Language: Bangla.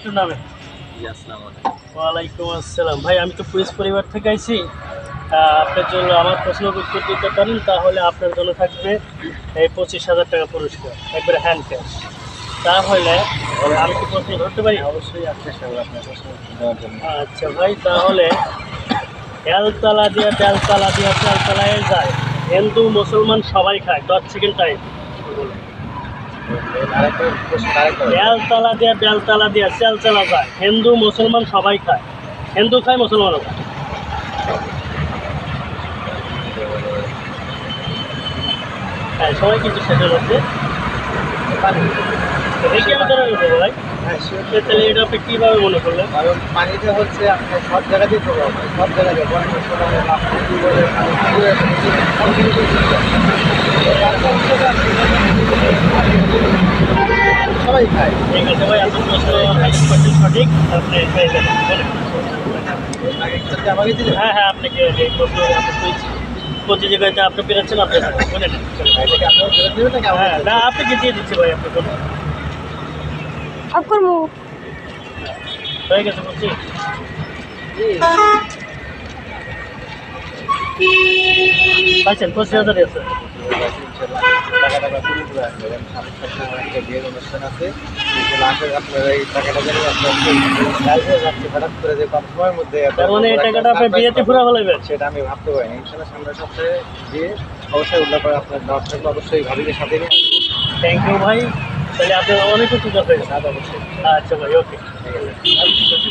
একটু নামে। ওয়ালাইকুম আসসালাম ভাই, আমি তো পুলিশ পরিবার থেকে আইছি। আপনার জন্য আমার প্রশ্নের উত্তর দিতে পারেন তাহলে আপনার জন্য থাকবে এই 25,000 টাকা পুরস্কার, একবারে হ্যান্ড ক্যাশ। তাহলে আমি কি প্রশ্ন ধরতে পারি? অবশ্যই আপনি আপনার প্রশ্ন দেওয়ার জন্য। আচ্ছা ভাই, তাহলে তেলতলা দিয়ে তেলতলায় যায়, হিন্দু মুসলমান সবাই খায়, 10 সেকেন্ড টাইম। বেলতলা দিয়ে তেলতলা যায়, হিন্দু মুসলমান সবাই খায়, হিন্দু খায় মুসলমানও খায়। হ্যাঁ, সবাই কিন্তু সেটার মধ্যে দেখি আমি ধরে নেবো ভাই। হ্যাঁ, তাহলে এটা আপনি কীভাবে মনে করলেন? কারণ পানিটা হচ্ছে আপনার সব জায়গাতেই প্রভাব হয়, সব জায়গাতে সবাই খায়। ঠিক আছে ভাই, আপনার প্রশ্ন 100% সঠিক, আপনি পেয়ে যাবেন। আমাকে দিলে হ্যাঁ হ্যাঁ, আপনাকে এই প্রশ্ন প্রতিযোগিতা আপনি পেরেছেন, আপনি বলে নেন। আপনার ফেরত দেবেন নাকি? হ্যাঁ না, আপনাকে দিয়ে দিচ্ছি ভাই, আপনি বলুন। হয়ে গেছে বলছি। পাইছেন 25,000 আছে। টাকাটা বিয়ের অনুষ্ঠান আছে, আপনার এই টাকাটা যেন আপনার যাচ্ছে হঠাৎ করে যে কম সময়ের মধ্যে তার মানে এই টাকাটা আপনি বিয়েতে পুরো ফেলাইবেন? সেটা আমি ভাবতে পারিনি। ইনশাল্লাহ সামনের সপ্তাহে দিয়ে অবশ্যই উল্লেখ করে আপনার দেওয়ার থাকলে অবশ্যই ভাবিকে সাথে নিয়ে আসবো। থ্যাংক ইউ ভাই, তাহলে আপনার অনেক কিছু কথা হয়েছে। অবশ্যই। আচ্ছা ভাই, ওকে, ঠিক আছে।